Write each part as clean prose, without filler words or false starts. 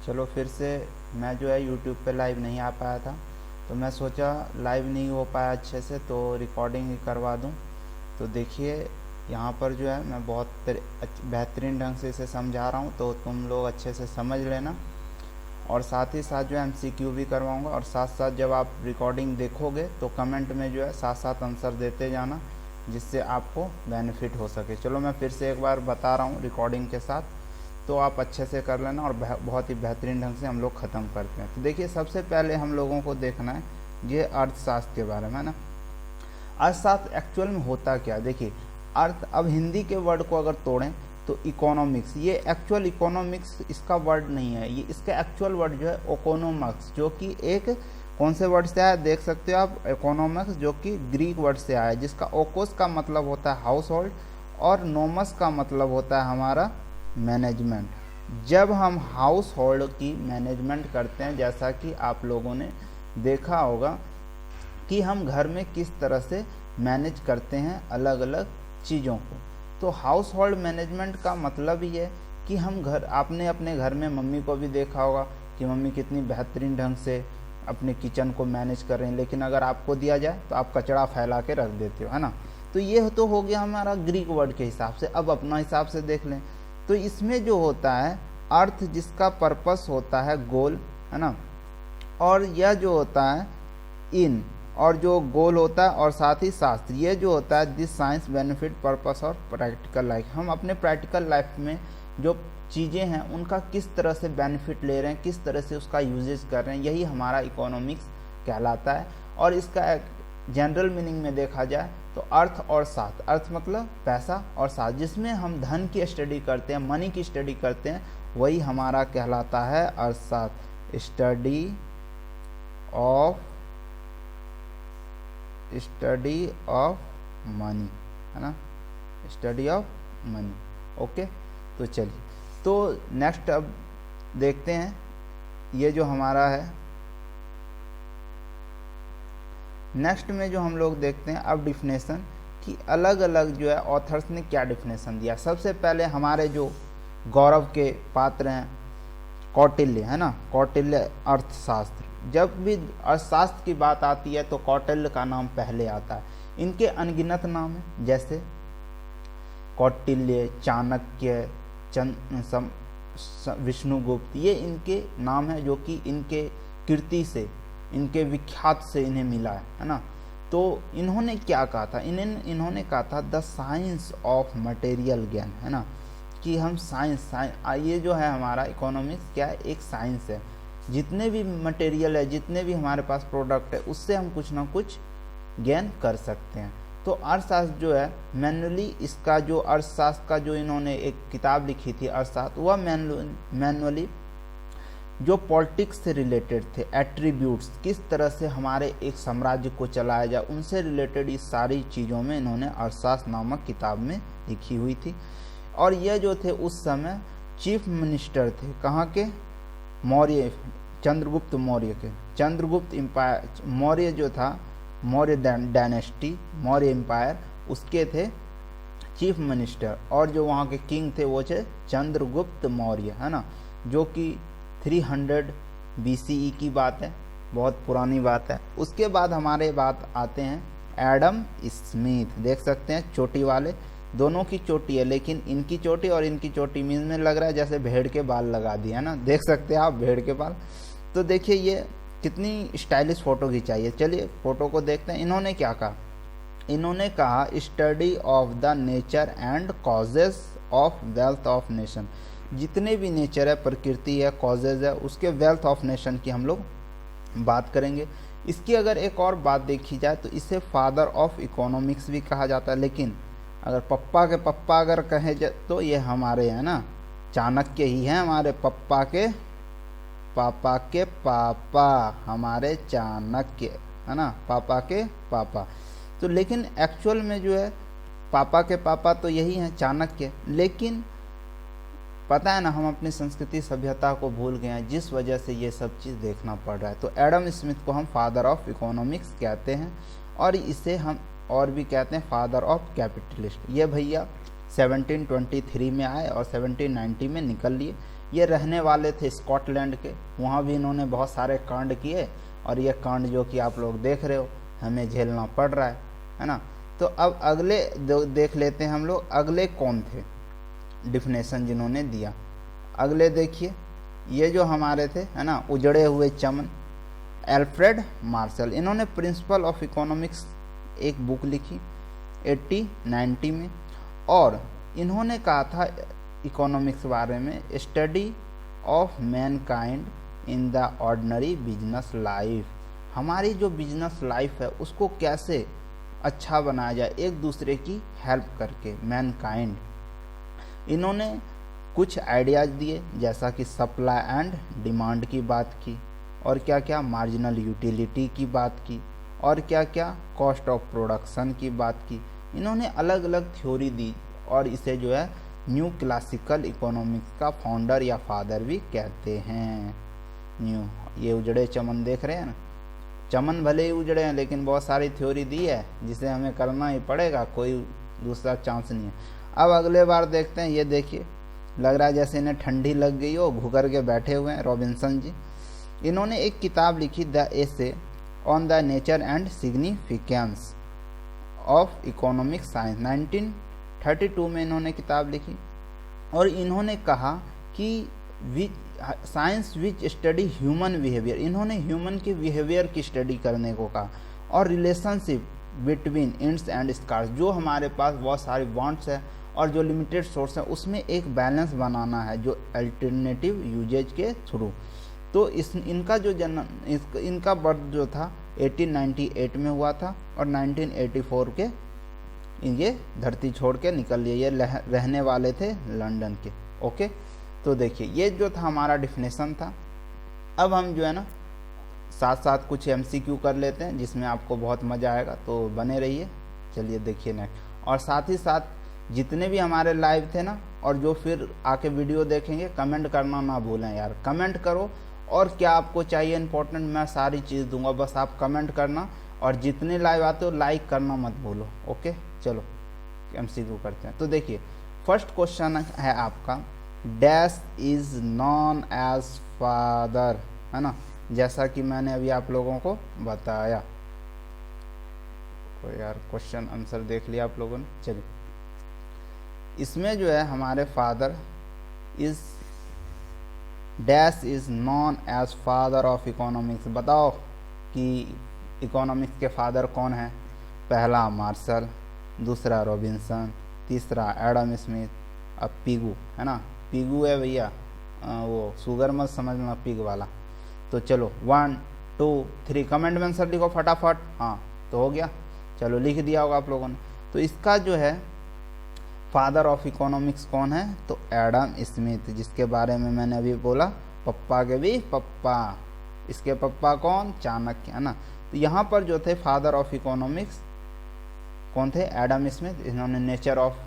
चलो फिर से मैं जो है यूट्यूब पे लाइव नहीं आ पाया था, तो मैं सोचा लाइव नहीं हो पाया अच्छे से तो रिकॉर्डिंग ही करवा दूं। तो देखिए यहाँ पर जो है मैं बहुत बेहतरीन ढंग से इसे समझा रहा हूँ, तो तुम लोग अच्छे से समझ लेना। और साथ ही साथ जो है MCQ भी करवाऊँगा, और साथ साथ जब आप रिकॉर्डिंग देखोगे तो कमेंट में जो है साथ साथ आंसर देते जाना, जिससे आपको बेनिफिट हो सके। चलो मैं फिर से एक बार बता रहा हूँ रिकॉर्डिंग के साथ, तो आप अच्छे से कर लेना और बहुत ही बेहतरीन ढंग से हम लोग ख़त्म करते हैं। तो देखिए सबसे पहले हम लोगों को देखना है ये अर्थशास्त्र के बारे में, है ना। अर्थशास्त्र एक्चुअल में होता क्या, देखिए अर्थ, अब हिंदी के वर्ड को अगर तोड़ें तो इकोनॉमिक्स, ये एक्चुअल इकोनॉमिक्स इसका वर्ड नहीं है, ये इसका एक्चुअल वर्ड जो है ओकोनोमिक्स, जो कि एक कौन से वर्ड से आया देख सकते हो आप, इकोनॉमिक्स, जो कि ग्रीक वर्ड से आया है, जिसका ओकोस का मतलब होता है हाउस होल्ड और नोमस का मतलब होता है हमारा मैनेजमेंट। जब हम हाउस होल्ड की मैनेजमेंट करते हैं, जैसा कि आप लोगों ने देखा होगा कि हम घर में किस तरह से मैनेज करते हैं अलग अलग चीज़ों को, तो हाउस होल्ड मैनेजमेंट का मतलब ही है कि हम घर, आपने अपने घर में मम्मी को भी देखा होगा कि मम्मी कितनी बेहतरीन ढंग से अपने किचन को मैनेज कर रहे हैं, लेकिन अगर आपको दिया जाए तो आप कचरा फैला के रख देते हो, है ना। तो ये तो हो गया हमारा ग्रीक वर्ड के हिसाब से। अब अपना हिसाब से देख लें तो इसमें जो होता है अर्थ, जिसका पर्पस होता है गोल, है ना, और यह जो होता है इन, और जो गोल होता है, और साथ ही शास्त्र, ये जो होता है दिस साइंस बेनिफिट पर्पस और प्रैक्टिकल लाइफ। हम अपने प्रैक्टिकल लाइफ में जो चीज़ें हैं उनका किस तरह से बेनिफिट ले रहे हैं, किस तरह से उसका यूजेज कर रहे हैं, यही हमारा इकोनॉमिक्स कहलाता है। और इसका एक जनरल मीनिंग में देखा जाए तो अर्थ और शास्त्र, अर्थ मतलब पैसा, और शास्त्र जिसमें हम धन की स्टडी करते हैं, मनी की स्टडी करते हैं, वही हमारा कहलाता है अर्थशास्त्र। स्टडी ऑफ मनी, है ना, स्टडी ऑफ मनी। ओके, तो चलिए, तो नेक्स्ट अब देखते हैं ये जो हमारा है, नेक्स्ट में जो हम लोग देखते हैं अब डिफिनेशन कि अलग अलग जो है ऑथर्स ने क्या डिफिनेशन दिया। सबसे पहले हमारे जो गौरव के पात्र हैं कौटिल्य, है ना, कौटिल्य अर्थशास्त्र। जब भी अर्थशास्त्र की बात आती है तो कौटिल्य का नाम पहले आता है। इनके अनगिनत नाम हैं, जैसे कौटिल्य, चाणक्य, विष्णुगुप्त, ये इनके नाम हैं जो कि इनके कीर्ति से, इनके विख्यात से इन्हें मिला है ना। तो इन्होंने क्या कहा था, इन्होंने कहा था द साइंस ऑफ मटेरियल ज्ञान, है ना, कि हम साइंस, ये जो है हमारा इकोनॉमिक्स क्या है, एक साइंस है। जितने भी मटेरियल है, जितने भी हमारे पास प्रोडक्ट है, उससे हम कुछ ना कुछ गेन कर सकते हैं। तो अर्थशास्त्र जो है मैनुअली, इसका जो अर्थशास्त्र का जो इन्होंने एक किताब लिखी थी अर्थशास्त्र, वह मैनुअली जो पॉलिटिक्स से रिलेटेड थे, एट्रीब्यूट्स, किस तरह से हमारे एक साम्राज्य को चलाया जाए, उनसे रिलेटेड इस सारी चीज़ों में इन्होंने अर्थशास्त्र नामक किताब में लिखी हुई थी। और ये जो थे उस समय चीफ मिनिस्टर थे, कहाँ के, मौर्य, चंद्रगुप्त मौर्य के, चंद्रगुप्त एम्पायर, मौर्य जो था, मौर्य डायनेस्टी, मौर्य एम्पायर, उसके थे चीफ मिनिस्टर। और जो वहाँ के किंग थे वो थे चंद्रगुप्त मौर्य, है ना, जो कि 300 BCE की बात है, बहुत पुरानी बात है। उसके बाद हमारे बात आते हैं एडम स्मिथ, देख सकते हैं चोटी वाले, दोनों की चोटी है, लेकिन इनकी चोटी और इनकी चोटी में लग रहा है जैसे भेड़ के बाल लगा दिए, है ना, देख सकते हैं आप भेड़ के बाल। तो देखिए ये कितनी स्टाइलिश फोटो खिंचाई है। चलिए फोटो को देखते हैं। इन्होंने क्या कहा, इन्होंने कहा study of the nature and causes of wealth of nation. जितने भी नेचर है, प्रकृति है, कॉजेज है, उसके वेल्थ ऑफ नेशन की हम लोग बात करेंगे। इसकी अगर एक और बात देखी जाए तो इसे फादर ऑफ इकोनॉमिक्स भी कहा जाता है, लेकिन अगर पप्पा के पप्पा अगर कहे जाए तो ये हमारे हैं ना, चाणक्य ही हैं, हमारे पापा के पापा, हमारे चाणक्य, है ना, पापा के पापा। तो लेकिन एक्चुअल में जो है पापा के पापा तो यही हैं, चाणक्य। लेकिन पता है ना, हम अपनी संस्कृति सभ्यता को भूल गए हैं, जिस वजह से ये सब चीज़ देखना पड़ रहा है। तो एडम स्मिथ को हम फादर ऑफ इकोनॉमिक्स कहते हैं, और इसे हम और भी कहते हैं फादर ऑफ कैपिटलिस्ट। ये भैया 1723 में आए और 1790 में निकल लिए। ये रहने वाले थे स्कॉटलैंड के, वहाँ भी इन्होंने बहुत सारे कांड किए और ये कांड जो कि आप लोग देख रहे हो हमें झेलना पड़ रहा है ना। तो अब अगले देख लेते हैं हम लोग, अगले कौन थे डिफिनेशन जिन्होंने दिया। अगले देखिए, ये जो हमारे थे है ना उजड़े हुए चमन, एल्फ्रेड मार्शल। इन्होंने प्रिंसिपल ऑफ इकोनॉमिक्स एक बुक लिखी 1890 में, और इन्होंने कहा था इकोनॉमिक्स बारे में, study of Mankind in the ordinary business life. हमारी जो बिजनेस लाइफ है उसको कैसे अच्छा बनाया जाए एक दूसरे की हेल्प करके, मैनकाइंड। इन्होंने कुछ आइडियाज दिए, जैसा कि सप्लाई एंड डिमांड की बात की, और क्या क्या मार्जिनल यूटिलिटी की बात की, और क्या क्या कॉस्ट ऑफ प्रोडक्शन की बात की। इन्होंने अलग अलग थ्योरी दी, और इसे जो है न्यू क्लासिकल इकोनॉमिक्स का फाउंडर या फादर भी कहते हैं। न्यू, ये उजड़े चमन देख रहे हैं ना, चमन भले ही उजड़े हैं लेकिन बहुत सारी थ्योरी दी है जिसे हमें करना ही पड़ेगा, कोई दूसरा चांस नहीं है। अब अगले बार देखते हैं, ये देखिए लग रहा है जैसे इन्हें ठंडी लग गई हो, घुकर के बैठे हुए हैं रॉबिन्सन जी। इन्होंने एक किताब लिखी the essay on the nature and significance of economic science, 1932 में इन्होंने किताब लिखी, और इन्होंने कहा कि science which study human behaviour. इन्होंने ह्यूमन के बिहेवियर की स्टडी करने को कहा, और relationship between ends and scarce, जो हमारे पास बहुत सारी वांट्स है और जो लिमिटेड सोर्स है उसमें एक बैलेंस बनाना है, जो अल्टरनेटिव यूजेज के थ्रू। तो इनका जो जन्म, इनका बर्थ जो था 1898 में हुआ था, और 1984 के ये धरती छोड़ के निकल लिए। ये रहने वाले थे लंदन के। ओके, तो देखिए ये जो था हमारा डिफिनेशन था। अब हम जो है ना साथ साथ कुछ MCQ कर लेते हैं जिसमें आपको बहुत मज़ा आएगा, तो बने रहिए। चलिए देखिए नेक्स्ट, और साथ ही साथ जितने भी हमारे लाइव थे ना, और जो फिर आके वीडियो देखेंगे, कमेंट करना ना भूलें यार, कमेंट करो, और क्या आपको चाहिए इंपॉर्टेंट, मैं सारी चीज़ दूंगा, बस आप कमेंट करना, और जितने लाइव आते हो लाइक करना मत भूलो। ओके, चलो MCQ करते हैं। तो देखिए फर्स्ट क्वेश्चन है आपका, dash is known as father, है ना, जैसा कि मैंने अभी आप लोगों को बताया। तो यार क्वेश्चन आंसर देख लिया आप लोगों ने। चलिए, इसमें जो है हमारे father is, dash is known as father of economics. बताओ कि इकोनॉमिक्स के फादर कौन है। पहला मार्शल, दूसरा रॉबिन्सन, तीसरा एडम स्मिथ, अब पिगू, है ना, पिगू है भैया, वो शुगर मत समझना पिग वाला। तो चलो 1 2 3 कमेंट में आंसर लिखो फटाफट। हाँ तो हो गया, चलो लिख दिया होगा आप लोगों ने। तो इसका जो है फादर ऑफ इकोनॉमिक्स कौन है, तो एडम स्मिथ, जिसके बारे में मैंने अभी बोला, पप्पा के भी पप्पा। इसके पप्पा कौन, चाणक्य, है ना। तो यहाँ पर जो थे फादर ऑफ इकोनॉमिक्स कौन थे, एडम स्मिथ। इन्होंने nature of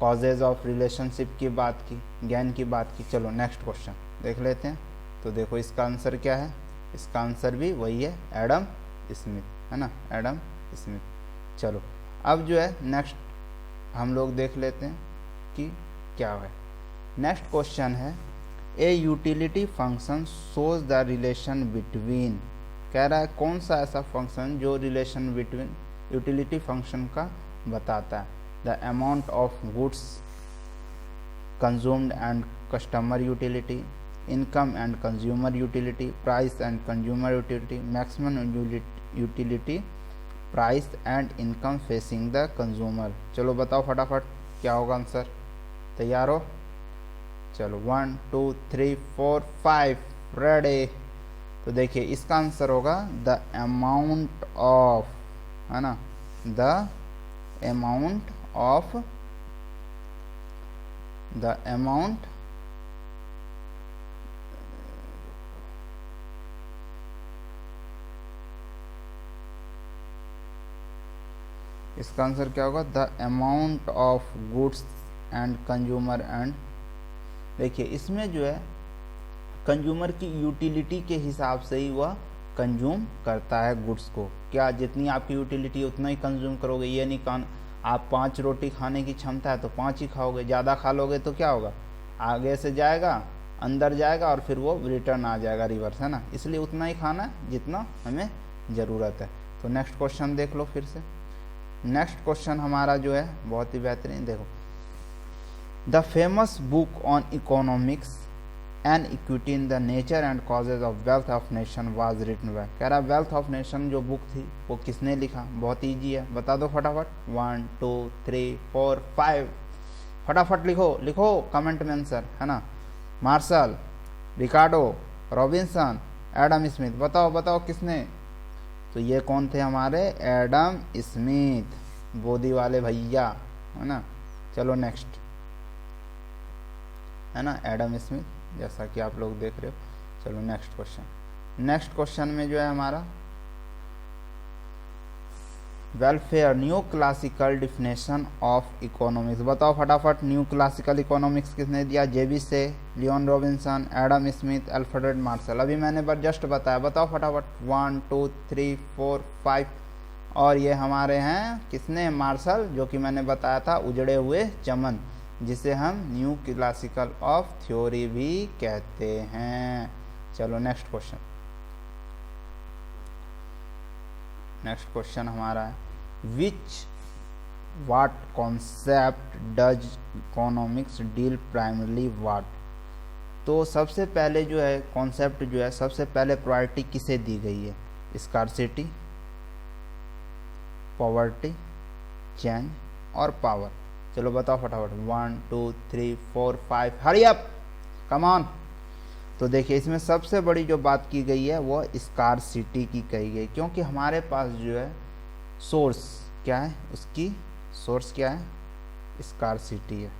causes of relationship की बात की, ज्ञान की बात की। चलो नेक्स्ट क्वेश्चन देख लेते हैं। तो देखो इसका आंसर क्या है, इसका आंसर भी वही है, एडम स्मिथ, है ना, एडम स्मिथ। चलो अब जो है नेक्स्ट हम लोग देख लेते हैं कि क्या है। नेक्स्ट क्वेश्चन है, a utility function shows the relation between. कह रहा है कौन सा ऐसा फंक्शन जो रिलेशन बिटवीन यूटिलिटी फंक्शन का बताता है। The amount of goods consumed and customer utility, income and consumer utility, price and consumer utility, maximum utility, price and income facing the consumer. चलो बताओ फटाफट क्या होगा आंसर, तैयार हो। चलो 1 2 3 4 5 रेडी। तो देखिए इसका आंसर होगा द अमाउंट ऑफ, है ना, the amount of, the amount इसका आंसर क्या होगा, the amount of goods and consumer and. देखिए इसमें जो है कंज्यूमर की यूटिलिटी के हिसाब से ही वह कंज्यूम करता है गुड्स को। क्या जितनी आपकी यूटिलिटी उतना ही कंज्यूम करोगे, ये नहीं आप 5 रोटी खाने की क्षमता है तो 5 ही खाओगे, ज़्यादा खा लोगे तो क्या होगा, आगे से जाएगा अंदर जाएगा और फिर वो रिटर्न आ जाएगा रिवर्स, है ना। इसलिए उतना ही खाना है जितना हमें ज़रूरत है। तो नेक्स्ट क्वेश्चन देख लो फिर से। नेक्स्ट क्वेश्चन हमारा जो है बहुत ही बेहतरीन, देखो, the famous book on economics and equity in the nature and causes of wealth of nation was written by, कह रहा वेल्थ ऑफ नेशन जो बुक थी वो किसने लिखा। बहुत ईजी है, बता दो फटाफट, 1 2 3 4 5, फटाफट लिखो लिखो कमेंट में आंसर, है ना। मार्शल, रिकार्डो, रॉबिन्सन, एडम स्मिथ, बताओ बताओ किसने। तो ये कौन थे हमारे, एडम स्मिथ, बोधी वाले भैया, है ना। चलो नेक्स्ट, है ना, एडम स्मिथ, जैसा कि आप लोग देख रहे हो। चलो नेक्स्ट क्वेश्चन। नेक्स्ट क्वेश्चन में जो है हमारा welfare, new classical definition of economics, बताओ फटाफट, न्यू क्लासिकल इकोनॉमिक्स किसने दिया, JB Say, Lionel Robbins, Adam Smith, Alfred Marshall. अभी मैंने बस जस्ट बताया, बताओ फटाफट, 1 2 3 4 5, और ये हमारे हैं किसने, मार्शल, जो कि मैंने बताया था उजड़े हुए चमन, जिसे हम न्यू क्लासिकल ऑफ थ्योरी भी कहते हैं। चलो नेक्स्ट क्वेश्चन। नेक्स्ट क्वेश्चन हमारा है, which what concept does economics deal primarily what. तो सबसे पहले जो है कॉन्सेप्ट जो है, सबसे पहले प्रायोरिटी किसे दी गई है, स्कार्सिटी, पॉवर्टी, चेंज और पावर। चलो बताओ फटाफट, 1 2 3 4 5, हरी अप, कम ऑन। तो देखिए इसमें सबसे बड़ी जो बात की गई है वो स्कार्सिटी की कही गई, क्योंकि हमारे पास जो है सोर्स क्या है, उसकी सोर्स क्या है, स्कार्सिटी है,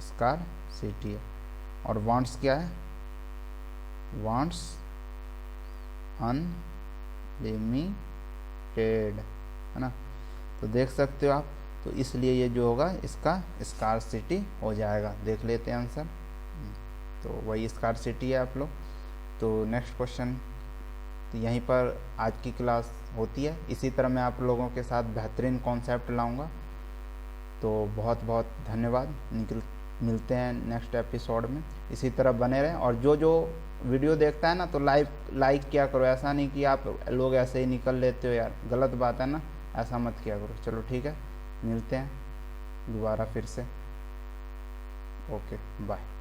स्कार्सिटी है, और वांट्स क्या है, वांट्स अनलिमिटेड, है ना। तो देख सकते हो आप, तो इसलिए ये जो होगा इसका स्कार्सिटी हो जाएगा। देख लेते हैं आंसर, तो वही स्कार्सिटी है आप लोग। तो नेक्स्ट क्वेश्चन, तो यहीं पर आज की क्लास होती है। इसी तरह मैं आप लोगों के साथ बेहतरीन कॉन्सेप्ट लाऊंगा। तो बहुत बहुत धन्यवाद, मिलते हैं नेक्स्ट एपिसोड में। इसी तरह बने रहें, और जो जो वीडियो देखता है ना तो लाइक किया करो। ऐसा नहीं कि आप लोग ऐसे ही निकल लेते हो यार, गलत बात है ना, ऐसा मत किया करो। चलो ठीक है, मिलते हैं दोबारा फिर से। Okay bye.